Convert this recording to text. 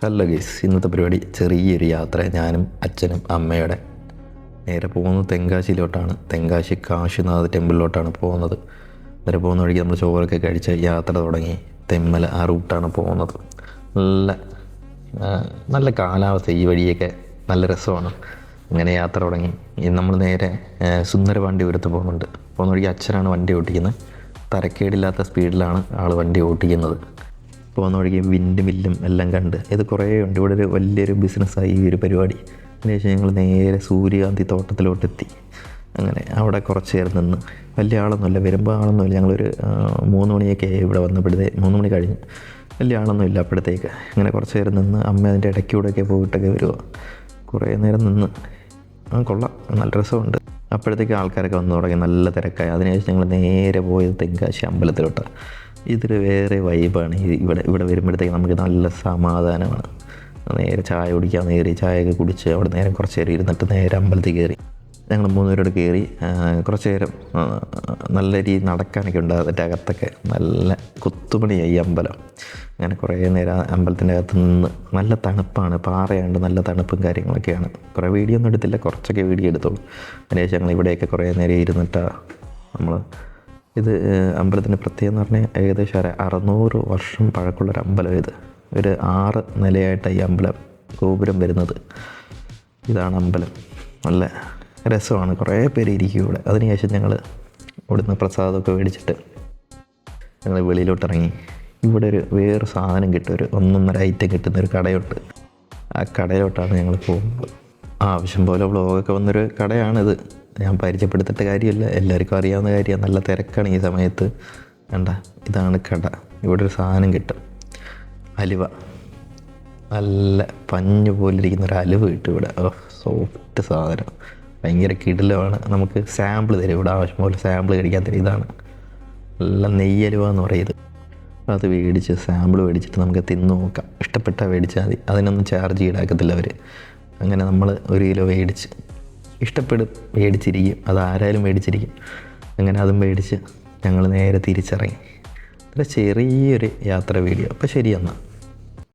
Hello guys, ഇന്നത്തെ പരിപാടി ചെറിയൊരു യാത്ര. ഞാനും അച്ഛനും അമ്മയുടെ നേരെ പോകുന്നത് തെങ്കാശിയിലോട്ടാണ്. തെങ്കാശി കാശിനാഥ് ടെമ്പിളിലോട്ടാണ് പോകുന്നത്. നേരെ പോകുന്ന വഴിക്ക് നമ്മൾ ചോറൊക്കെ കഴിച്ച് യാത്ര തുടങ്ങി. തെമ്മല ആ റൂട്ടാണ് പോകുന്നത്. നല്ല കാലാവസ്ഥ, ഈ വഴിയൊക്കെ നല്ല രസമാണ്. അങ്ങനെ യാത്ര തുടങ്ങി. നമ്മൾ നേരെ സുന്ദരപാണ്ഡ്യപുരത്ത് പോകുന്നുണ്ട്. പോകുന്ന വഴിക്ക് അച്ഛനാണ് വണ്ടി ഓടിക്കുന്നത്. തരക്കേടില്ലാത്ത സ്പീഡിലാണ് ആൾ വണ്ടി ഓടിക്കുന്നത്. പോകുന്ന വഴിക്ക് വിൻഡ് മില്ലും എല്ലാം കണ്ട് ഇത് കുറേ ഉണ്ട്. ഇവിടെ ഒരു വലിയൊരു ബിസിനസ്സായി ഈ ഒരു പരിപാടി. അതിനുശേഷം ഞങ്ങൾ നേരെ സൂര്യകാന്തി തോട്ടത്തിലോട്ടെത്തി. അങ്ങനെ അവിടെ കുറച്ച് നേരം നിന്ന്. വലിയ ആളൊന്നുമില്ല, വരുമ്പോൾ ആളൊന്നുമില്ല. ഞങ്ങളൊരു 3 മണിയൊക്കെ ഇവിടെ വന്നപ്പോഴത്തേ 3 മണി കഴിഞ്ഞു. വലിയ ആളൊന്നുമില്ല അപ്പോഴത്തേക്ക്. അങ്ങനെ കുറച്ച് നേരം നിന്ന് അമ്മ അതിൻ്റെ ഇടയ്ക്കൂടെയൊക്കെ പോയിട്ടൊക്കെ വരുമോ. കുറേ നേരം നിന്ന് കൊള്ളാം, നല്ല രസമുണ്ട്. അപ്പോഴത്തേക്ക് ആൾക്കാരൊക്കെ വന്നു തുടങ്ങി, നല്ല തിരക്കായി. അതിനുശേഷം ഞങ്ങൾ നേരെ പോയത് തെങ്കാശി അമ്പലത്തിലോട്ടാണ്. ഇതൊരു വേറെ വൈബാണ്. ഇവിടെ വരുമ്പോഴത്തേക്ക് നമുക്ക് നല്ല സമാധാനമാണ്. നേരെ ചായ കുടിക്കാൻ നേരെ ചായയൊക്കെ കുടിച്ച് അവിടെ നേരെ കുറച്ച് നേരം ഇരുന്നിട്ട് നേരെ അമ്പലത്തിൽ കയറി. ഞങ്ങൾ 3 പേരോട് കയറി കുറച്ച് നേരം നല്ല രീതി നടക്കാനൊക്കെ ഉണ്ട്. അതിൻ്റെ അകത്തൊക്കെ നല്ല കൊത്തുപണിയായി ഈ അമ്പലം. അങ്ങനെ കുറേ നേരം അമ്പലത്തിൻ്റെ അകത്ത് നിന്ന്. നല്ല തണുപ്പാണ്, പാറയുണ്ട്, നല്ല തണുപ്പും കാര്യങ്ങളൊക്കെയാണ്. കുറേ വീഡിയോ ഒന്നും എടുത്തില്ല, കുറച്ചൊക്കെ വീഡിയോ എടുത്തോളൂ. അതിനുശേഷം ഞങ്ങൾ ഇവിടെയൊക്കെ കുറേ നേരം ഇരുന്നിട്ടാണ് നമ്മൾ ഇത് അമ്പലത്തിൻ്റെ പ്രത്യേകത എന്ന് പറഞ്ഞാൽ ഏകദേശം 600 വർഷം പഴക്കമുള്ളൊരു അമ്പലം. ഇത് ഒരു 6 നിലയായിട്ടാണ് ഈ അമ്പലം ഗോപുരം വരുന്നത്. ഇതാണ് അമ്പലം. നല്ല രസമാണ്, കുറേ പേര് ഇരിക്കും ഇവിടെ. അതിനുശേഷം ഞങ്ങൾ ഇവിടുന്ന് പ്രസാദമൊക്കെ മേടിച്ചിട്ട് ഞങ്ങൾ വെളിയിലോട്ടിറങ്ങി. ഇവിടെ വേറെ സാധനം കിട്ടും, ഒരു 1.5 ഐറ്റം കിട്ടുന്നൊരു കടയുണ്ട്. ആ കടയിലോട്ടാണ് ഞങ്ങൾ പോകുന്നത്. ആവശ്യം പോലെ വ്ളോഗൊക്കെ വന്നൊരു കടയാണിത്. ഞാൻ പരിചയപ്പെടുത്തിട്ട കാര്യമല്ല, എല്ലാവർക്കും അറിയാവുന്ന കാര്യമാണ്. നല്ല തിരക്കാണ് ഈ സമയത്ത്. കണ്ട, ഇതാണ് കട. ഇവിടെ ഒരു സാധനം കിട്ടും, അലുവ. നല്ല പഞ്ഞു പോലിരിക്കുന്നൊരു അലുവ കിട്ടും ഇവിടെ. സോഫ്റ്റ് സാധനം, ഭയങ്കര കിടിലമാണ്. നമുക്ക് സാമ്പിൾ തരും ഇവിടെ, ആവശ്യം പോലെ സാമ്പിൾ കഴിക്കാൻ തരും. ഇതാണ് നല്ല നെയ്യലുവ എന്ന് പറയുന്നത്. അത് മേടിച്ച് സാമ്പിൾ മേടിച്ചിട്ട് നമുക്ക് തിന്ന് നോക്കാം. ഇഷ്ടപ്പെട്ടാൽ മേടിച്ചാൽ മതി, അതിനൊന്നും ചാർജ് ഈടാക്കത്തില്ല അവർ. അങ്ങനെ നമ്മൾ 1 കിലോ മേടിച്ച്, ഇഷ്ടപ്പെടും, മേടിച്ചിരിക്കും. അത് ആരായാലും മേടിച്ചിരിക്കും. അങ്ങനെ അതും മേടിച്ച് ഞങ്ങൾ നേരെ തിരിച്ചിറങ്ങി. അത്ര ചെറിയൊരു യാത്ര വീഡിയോ. അപ്പോൾ ശരി എന്നാൽ.